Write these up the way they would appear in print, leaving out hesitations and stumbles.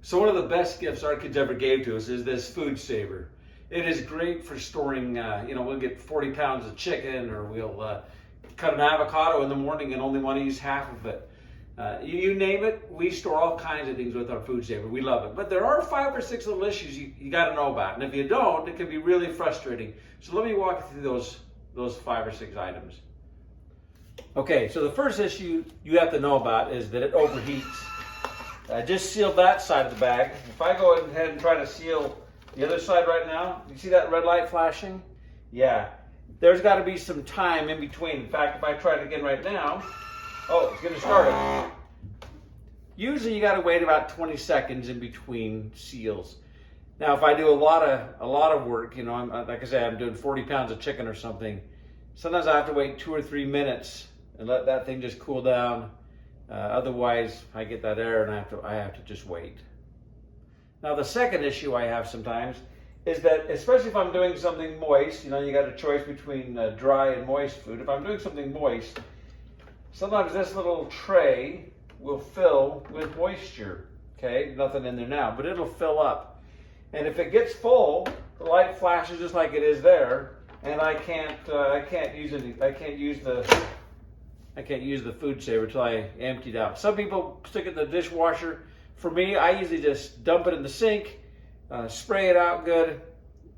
So one of the best gifts our kids ever gave to us is this food saver. It is great for storing, we'll get 40 pounds of chicken, or we'll cut an avocado in the morning and only want to use half of it. You name it, we store all kinds of things with our food saver. We love it. But there are 5 or 6 little issues you got to know about. And if you don't, it can be really frustrating. So let me walk you through those 5 or 6 items. Okay, so the first issue you have to know about is that it overheats. I just sealed that side of the bag. If I go ahead and try to seal the other side right now, you see that red light flashing? Yeah, there's got to be some time in between. In fact, if I try it again right now, oh, it's going to start it. Usually you got to wait about 20 seconds in between seals. Now, if I do a lot of work, like I say, I'm doing 40 pounds of chicken or something, sometimes I have to wait 2 or 3 minutes and let that thing just cool down. Otherwise, I get that air and I have to just wait. Now, the second issue I have sometimes is that, especially if I'm doing something moist, you got a choice between dry and moist food. If I'm doing something moist, sometimes this little tray will fill with moisture. Okay, nothing in there now, but it'll fill up. And if it gets full, the light flashes just like it is there, and I can't use the food saver until I empty it out. Some people stick it in the dishwasher. For me, I usually just dump it in the sink, spray it out good,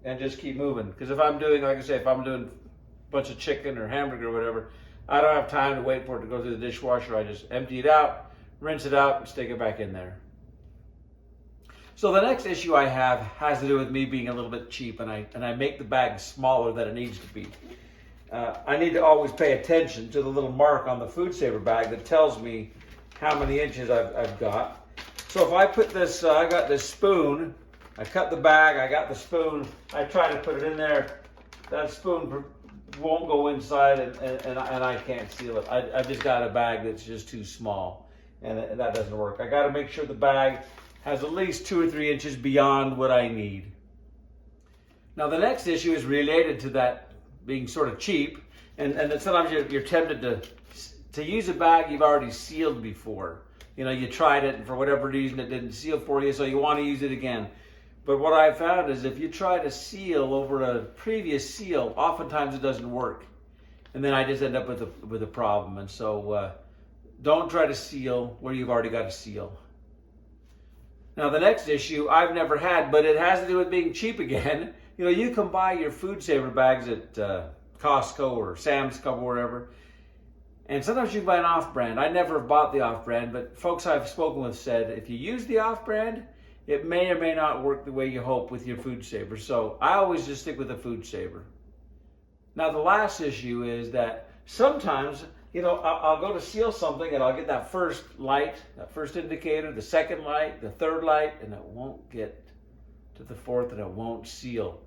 and just keep moving. Because if I'm doing, like I say, if I'm doing a bunch of chicken or hamburger or whatever, I don't have time to wait for it to go through the dishwasher. I just empty it out, rinse it out, and stick it back in there. So the next issue I have has to do with me being a little bit cheap, and I make the bag smaller than it needs to be. I need to always pay attention to the little mark on the food saver bag that tells me how many inches I've got. So if I put this, I got this spoon, I cut the bag, I got the spoon, I try to put it in there, that spoon won't go inside and I can't seal it. I just got a bag that's just too small, and that doesn't work. I got to make sure the bag has at least 2 or 3 inches beyond what I need. Now the next issue is related to that being sort of cheap, and sometimes you're tempted to use a bag you've already sealed before. You tried it and for whatever reason it didn't seal for you, so you want to use it again. But what I found is if you try to seal over a previous seal, oftentimes it doesn't work. And then I just end up with a problem. And so don't try to seal where you've already got a seal. Now the next issue I've never had, but it has to do with being cheap again. You can buy your food saver bags at Costco or Sam's Club or wherever. And sometimes you can buy an off-brand. I never have bought the off-brand, but folks I've spoken with said if you use the off-brand, it may or may not work the way you hope with your food saver. So I always just stick with the food saver. Now the last issue is that sometimes, I'll go to seal something and I'll get that first light, that first indicator, the second light, the third light, and it won't get to the fourth and it won't seal.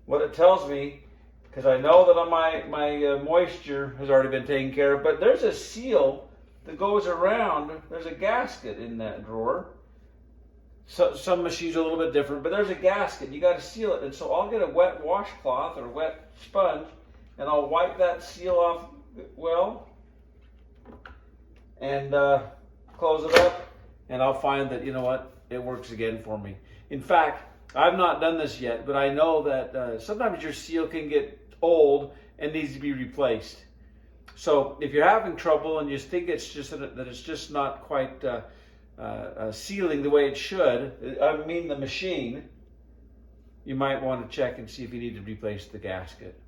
What it tells me, because I know that on my moisture has already been taken care of, but there's a seal that goes around. There's a gasket in that drawer. So some machines are a little bit different, but there's a gasket. You got to seal it. And so I'll get a wet washcloth or a wet sponge, and I'll wipe that seal off well, and close it up, and I'll find that, it works again for me. In fact, I've not done this yet, but I know that sometimes your seal can get old and needs to be replaced. So if you're having trouble and you think it's just not quite sealing the way it should, I mean the machine, you might want to check and see if you need to replace the gasket.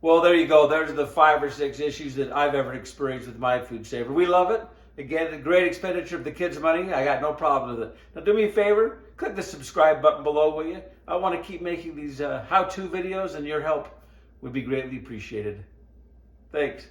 Well, there you go. There's the 5 or 6 issues that I've ever experienced with my food saver. We love it. Again, a great expenditure of the kids' money. I got no problem with it. Now do me a favor, click the subscribe button below, will you? I want to keep making these how-to videos, and your help would be greatly appreciated. Thanks.